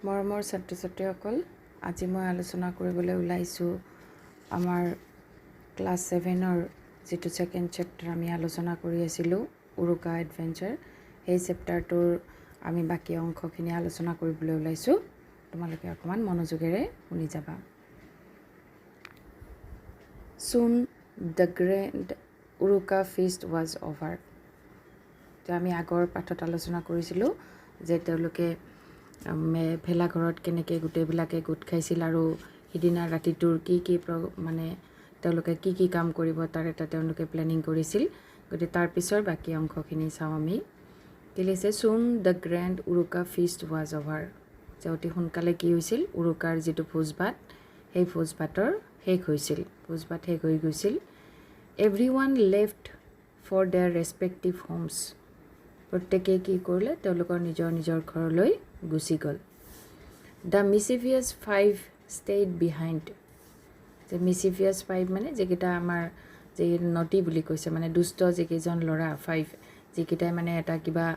মৰমৰ ছাত্ৰ ছাত্ৰীসকল, আজি মই আলোচনা কৰিবলৈ ওলাইছোঁ আমাৰ ক্লাছ 7ৰ যিটো ছেকেণ্ড চেপ্টাৰ আমি আলোচনা কৰি আছিলোঁ উৰুকা এডভেঞ্চাৰ, সেই চেপ্টাৰটোৰ আমি বাকী অংশখিনি আলোচনা কৰিবলৈ ওলাইছোঁ। তোমালোকে অকণমান মনোযোগেৰে শুনি যাবা। Soon the grand Uruka feast was over. তো আমি আগৰ পাঠত আলোচনা কৰিছিলোঁ যে তেওঁলোকে ভেলাঘৰত কেনেকৈ গোটেইবিলাকে গোট খাইছিল আৰু সিদিনা ৰাতিটোৰ কি তেওঁলোকে কি কাম কৰিব তাৰ এটা তেওঁলোকে প্লেনিং কৰিছিল। গতিকে তাৰ পিছৰ বাকী অংশখিনি চাওঁ আমি। কি লিখিছে? Soon the grand Uruka feast was over. যে অতি সোনকালে কি হৈছিল? উৰুকাৰ যিটো ভোজ ভাত, সেই ভোজ ভাতৰ শেষ হৈছিল, ভোজ ভাত শেষ হৈ গৈছিল। Every one left for their respective homes. প্ৰত্যেকেই কি কৰিলে? তেওঁলোকৰ নিজৰ নিজৰ ঘৰলৈ গুচি গ'ল। The mischievous five stayed behind. যে মিচিভিয়াছ ফাইভ মানে যিকেইটা আমাৰ যে নটি বুলি কৈছে, মানে দুষ্ট যিকেইজন ল'ৰা ফাইভ, যিকেইটাই মানে এটা কিবা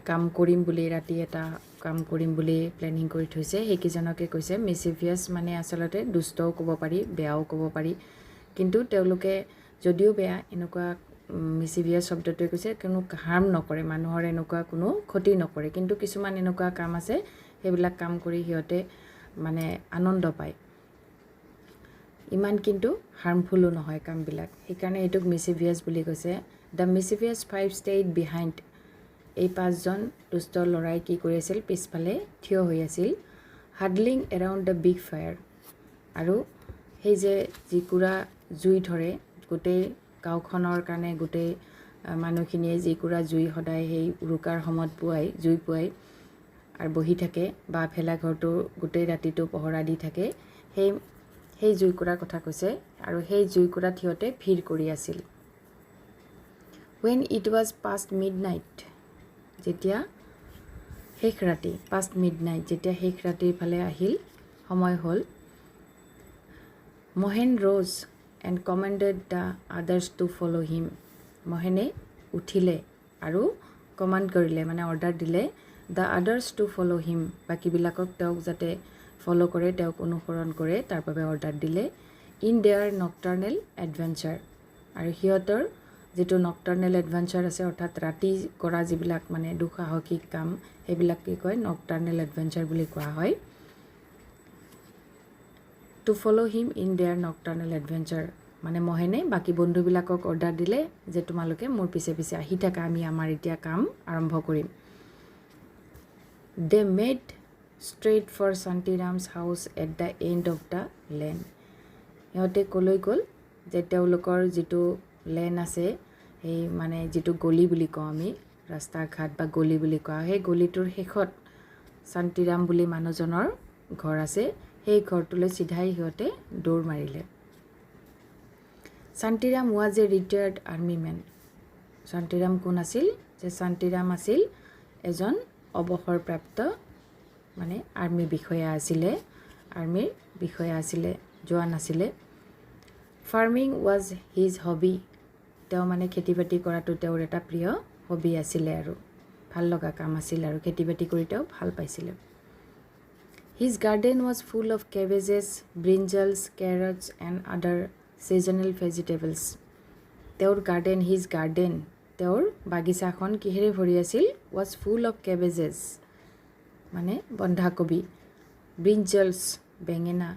কাম কৰিম বুলি, ৰাতি এটা কাম কৰিম বুলি প্লেনিং কৰি থৈছে, সেইকেইজনকে কৈছে মিচিভিয়াছ। মানে আচলতে দুষ্টও ক'ব পাৰি, বেয়াও ক'ব পাৰি, কিন্তু তেওঁলোকে যদিও বেয়া, এনেকুৱা মিচিভিয়াছ শব্দটোৱে কৈছে কোনো হাৰ্ম নকৰে, মানুহৰ এনেকুৱা কোনো ক্ষতি নকৰে, কিন্তু কিছুমান এনেকুৱা কাম আছে সেইবিলাক কাম কৰি সিহঁতে মানে আনন্দ পায়, ইমান কিন্তু হাৰ্মফুলো নহয় কামবিলাক, সেইকাৰণে এইটোক মিচিভিয়াছ বুলি কৈছে। The mischievous five stayed behind. এই পাঁচজন দুষ্ট ল'ৰাই কি কৰি আছিল? পিছফালে থিয় হৈ আছিল। হাডলিং এৰাউণ্ড দ্য বিগ ফায়াৰ। আৰু সেই যে জুইকুৰা জুই ধৰে, গোটেই গাঁওখনৰ কাৰণে গোটেই মানুহখিনিয়ে জুইকুৰা জুই সদায় সেই উৰুকাৰ সময়ত জুই পুৱাই আৰু বহি থাকে, বা ভেলাঘৰটো গোটেই ৰাতিটো পহৰা দি থাকে, সেই জুইকুৰাৰ কথা কৈছে। আৰু সেই জুইকুৰাত সিহঁতে ভিৰ কৰি আছিল। When it was past midnight. যেতিয়া শেষ ৰাতি, পাষ্ট মিড নাইট, যেতিয়া শেষ ৰাতিৰ ফালে আহিল, সময় হ'ল। Mahen rose and commanded the others to follow' him. মহেনে উঠিলে আৰু কমাণ্ড কৰিলে, মানে অৰ্ডাৰ দিলে, the others to follow' him, বাকীবিলাকক তেওঁক যাতে ফ'ল' কৰে, তেওঁক অনুসৰণ কৰে, তাৰ বাবে অৰ্ডাৰ দিলে। In their nocturnal adventure. আৰু সিহঁতৰ যিটো নকটাৰ্নেল এডভেঞ্চাৰ আছে, অৰ্থাৎ ৰাতি কৰা যিবিলাক মানে দুঃসাহসিক কাম, সেইবিলাক কি কয়? নকটাৰ্নেল এডভেঞ্চাৰ বুলি কোৱা হয়। To follow' him in their nocturnal adventure, মানে মহেনে বাকী বন্ধুবিলাকক অৰ্ডাৰ দিলে যে তোমালোকে মোৰ পিছে পিছে আহি থাকা, আমি আমাৰ এতিয়া কাম আৰম্ভ কৰিম। They made straight for Shantiram's house at the end of the lane. সিহঁতে ক'লৈ গ'ল? যে তেওঁলোকৰ যিটো লেন আছে, সেই মানে যিটো গলি বুলি কওঁ আমি, ৰাস্তা ঘাট বা গলি বুলি কোৱা, সেই গলিটোৰ শেষত শান্তিৰাম বুলি মানুহজনৰ ঘৰ আছে, সেই ঘৰটোলৈ চিধাই সিহঁতে দৌৰ মাৰিলে। Shantiram was a retired army men. Shantiram কোন আছিল? যে শান্তিৰাম আছিল এজন অৱসৰপ্ৰাপ্ত মানে আৰ্মী বিষয়া আছিলে, আৰ্মীৰ বিষয়া আছিলে, জোৱান আছিলে। Farming was his hobby. তেওঁ মানে খেতি বাতি কৰাটো তেওঁৰ এটা প্ৰিয় হবি আছিলে আৰু ভাল লগা কাম আছিল, আৰু খেতি বাতি কৰি তেওঁ ভাল পাইছিলে। His garden was full of cabbages, brinjals, carrots and other seasonal vegetables. তেওঁৰ গাৰ্ডেন, হিজ গাৰ্ডেন, তেওঁৰ বাগিচাখন কিহেৰে ভৰি আছিল? ৱাজ ফুল অফ কেবেজেছ, মানে বন্ধাকবি, ব্ৰিঞ্জলছ, বেঙেনা,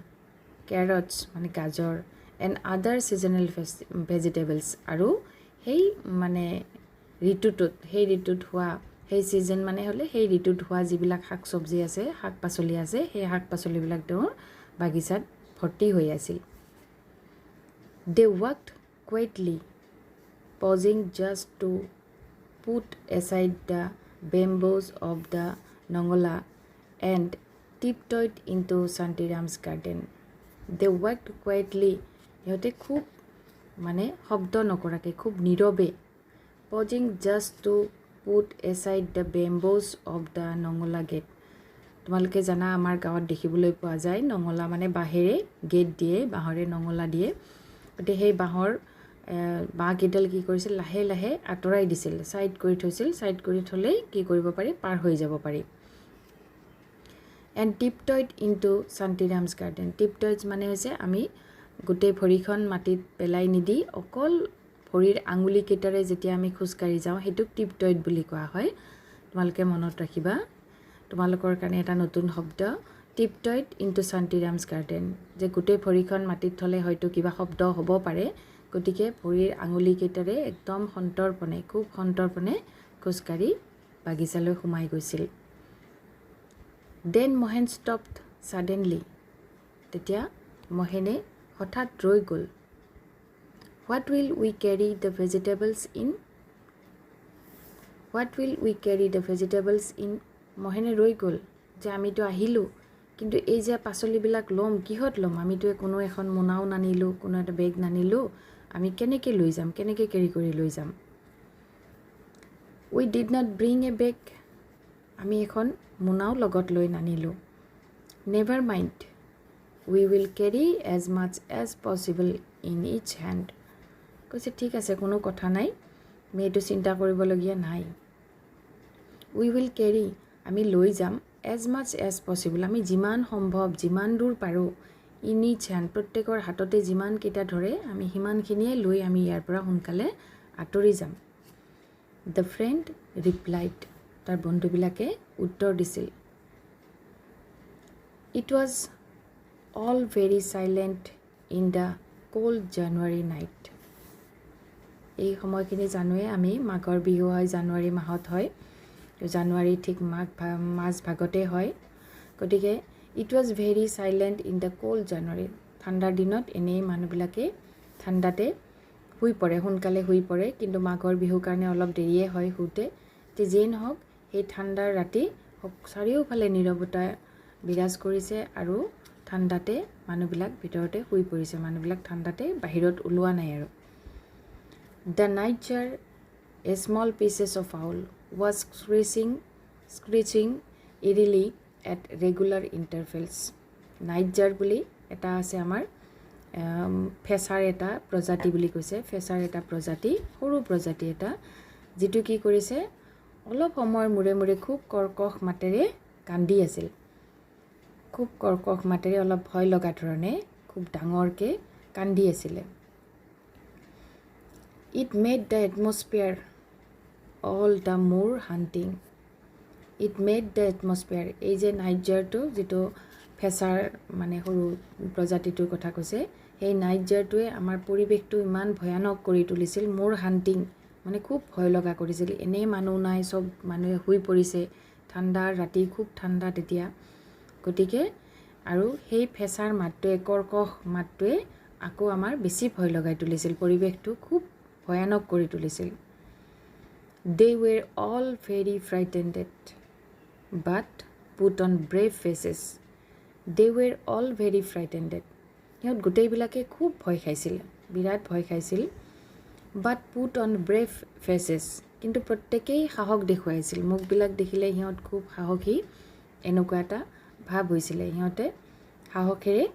কেৰটছ মানে গাজৰ, এণ্ড আদাৰ ছিজনেল ভেজিটেবলছ, আৰু সেই মানে ঋতুটোত, সেই ঋতুত হোৱা, সেই ছিজন মানে হ'লে সেই ঋতুত হোৱা যিবিলাক শাক চব্জি আছে, শাক পাচলি আছে, সেই শাক পাচলিবিলাক তেওঁৰ বাগিচাত ভৰ্তি হৈ আছিল। They walked quietly, pausing just to put aside the bamboos of the nangla and tiptoed into Shantiram's garden. They walked quietly, সিহঁতে খুব মানে শব্দ নকৰাকৈ, খুব নীৰৱে, pausing just to put aside the bamboos of the nangla gate. তোমালোকে জানা আমাৰ গাঁৱত দেখিবলৈ পোৱা যায়, নঙলা মানে বাঁহেৰে গেট দিয়ে, বাঁহৰে নঙলা দিয়ে। গতিকে সেই বাঁহকেইডাল কি কৰিছিল? লাহে লাহে আঁতৰাই দিছিল, ছাইড কৰি থৈছিল, ছাইড কৰি থ'লেই কি কৰিব পাৰি? পাৰ হৈ যাব পাৰি। And tiptoed into Shantiram's garden. Tiptoed মানে হৈছে আমি গোটেই ভৰিখন মাটিত পেলাই নিদি অকল ভৰিৰ আঙুলিকেইটাৰে যেতিয়া আমি খোজকাঢ়ি যাওঁ সেইটোক টিপটইড বুলি কোৱা হয়। তোমালোকে মনত ৰাখিবা, তোমালোকৰ কাৰণে এটা নতুন শব্দ, টিপটইড ইনটু শান্তিৰামছ গাৰ্ডেন, যে গোটেই ভৰিখন মাটিত থ'লে হয়তো কিবা শব্দ হ'ব পাৰে, গতিকে ভৰিৰ আঙুলিকেইটাৰে একদম সন্তৰ্পণে, খুব সন্তৰ্পণে খোজকাঢ়ি বাগিচালৈ সোমাই গৈছিল। দেন মহেন ষ্টপড ছাডেনলি, তেতিয়া মহেনে হঠাৎ ৰৈ গ'ল। What will we carry the vegetables in, what will we carry the vegetables in, মহেনে ৰৈ গ'ল যে আমিতো আহিলোঁ, কিন্তু এই যে পাচলিবিলাক ল'ম, কিহত ল'ম, আমিতো কোনো এখন মোনাও নানিলোঁ, কোনো এটা বেগ নানিলোঁ, আমি কেনেকৈ লৈ যাম, কেনেকৈ কেৰি কৰি লৈ যাম। We did not bring a bag, আমি এখন মোনাও লগত লৈ নানিলোঁ। Never mind, we will carry as much as possible in each hand, কৈছে ঠিক আছে কোনো কথা নাই, আমি এইটো চিন্তা কৰিবলগীয়া নাই। উই উইল কেৰি, আমি লৈ যাম, এজ মাছ এজ পচিবল, আমি যিমান সম্ভৱ যিমান দূৰ পাৰোঁ, ইন ইচ হেণ্ড, প্ৰত্যেকৰ হাততে যিমানকেইটা ধৰে আমি সিমানখিনিয়ে লৈ আমি ইয়াৰ পৰা সোনকালে আঁতৰি যাম। দ্য ফ্ৰেণ্ড ৰিপ্লাইড, তাৰ বন্ধুবিলাকে উত্তৰ দিছিল। It was all very silent in the cold January night, এই সময়খিনি জানোৱে আমি মাঘৰ বিহু হয় জানুৱাৰী মাহত হয়, জানুৱাৰী ঠিক মাজ ভাগতে হয়, গতিকে it was very silent in the cold January, ঠাণ্ডাৰ দিনত এনেই মানুহবিলাকে ঠাণ্ডাতে শুই পৰে, সোনকালে শুই পৰে, কিন্তু মাঘৰ বিহুৰ কাৰণে অলপ দেৰিয়ে হয় শুওঁতে। যিয়েই নহওক সেই ঠাণ্ডাৰ ৰাতি চাৰিওফালে নীৰৱতা বিৰাজ কৰিছে আৰু ঠাণ্ডাতে মানুহবিলাক ভিতৰতে শুই পৰিছে, মানুহবিলাক ঠাণ্ডাতে বাহিৰত ওলোৱা নাই আৰু। The nightjar a small species of owl was screeching eerily at regular intervals. Nightjar বুলি এটা আছে আমাৰ ফেঁচাৰ এটা প্ৰজাতি বুলি কৈছে, ফেঁচাৰ এটা প্ৰজাতি, সৰু প্ৰজাতি এটা, যিটো কি কৰিছে অলপ সময়ৰ মূৰে মূৰে খুব কৰ্কশ মাতেৰে কান্দি আছিল, খুব কৰ্কশ মাতেৰে অলপ ভয় লগা ধৰণে খুব ডাঙৰকৈ কান্দি আছিলে। It made the atmosphere all the more haunting, it made the atmosphere, এই যে নাইটজাৰটো যিটো ফেঁচাৰ মানে সৰু প্ৰজাতিটোৰ কথা কৈছে, সেই নাইটজাৰটোৱে আমাৰ পৰিৱেশটো ইমান ভয়ানক কৰি তুলিছিল, মোৰ হাণ্টিং মানে খুব ভয় লগা কৰিছিল, এনেই মানুহ নাই, চব মানুহে শুই পৰিছে, ঠাণ্ডাৰ ৰাতি খুব ঠাণ্ডা তেতিয়া, গতিকে আৰু সেই ফেঁচাৰ মাতটোৱে, কৰ্কশ মাতটোৱে আকৌ আমাৰ বেছি ভয় লগাই তুলিছিল, পৰিৱেশটো খুব ভয়ানক কৰি তুলিছিল। They were all very frightened but put on brave faces, they were all very frightened, সিহঁত গোটেইবিলাকে খুব ভয় খাইছিল, বিৰাট ভয় খাইছিল। But put on brave faces, কিন্তু প্ৰত্যেকেই সাহস দেখুৱাইছিল, মুখবিলাক দেখিলে সিহঁত খুব সাহসী, এনেকুৱা এটা ভাৱ হৈছিলে, সিহঁতে সাহসেৰে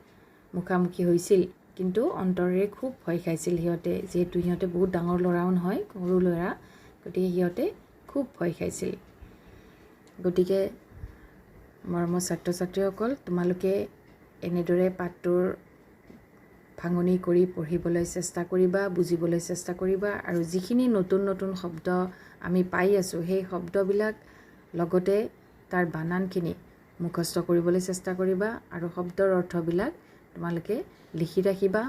মুখামুখি হৈছিল, কিন্তু অন্তৰেৰে খুব ভয় খাইছিল সিহঁতে, যিহেতু সিহঁতে বহুত ডাঙৰ ল'ৰাও নহয়, সৰু ল'ৰা, গতিকে সিহঁতে খুব ভয় খাইছিল। গতিকে মৰমৰ ছাত্ৰ ছাত্ৰীসকল, তোমালোকে এনেদৰে পাঠটোৰ ভাঙনি কৰি পঢ়িবলৈ চেষ্টা কৰিবা, বুজিবলৈ চেষ্টা কৰিবা, আৰু যিখিনি নতুন নতুন শব্দ আমি পাই আছোঁ সেই শব্দবিলাক লগতে তাৰ বানানখিনি মুখস্থ কৰিবলৈ চেষ্টা কৰিবা, আৰু শব্দৰ অৰ্থবিলাক তোমালোকে লিখি ৰাখিবা,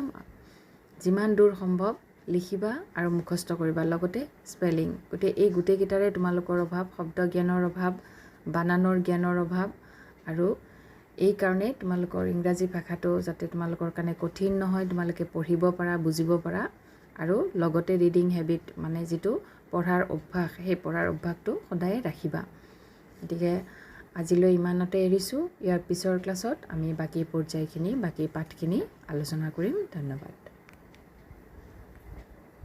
যিমান দূৰ সম্ভৱ লিখিবা আৰু মুখস্থ কৰিবা, লগতে স্পেলিং। গতিকে এই গোটেইকেইটাৰে তোমালোকৰ অভাৱ, শব্দ জ্ঞানৰ অভাৱ, বানানৰ জ্ঞানৰ অভাৱ, আৰু এইকাৰণে তোমালোকৰ ইংৰাজী ভাষাটো যাতে তোমালোকৰ কাৰণে কঠিন নহয়, তোমালোকে পঢ়িব পাৰা, বুজিব পাৰা, আৰু লগতে ৰিডিং হেবিট মানে যিটো পঢ়াৰ অভ্যাস, সেই পঢ়াৰ অভ্যাসটো সদায় ৰাখিবা। গতিকে আজিলৈ ইমানতে এৰিছোঁ, ইয়াৰ পিছৰ ক্লাছত আমি বাকী পৰ্যায়খিনি, বাকী পাঠখিনি আলোচনা কৰিম। ধন্যবাদ।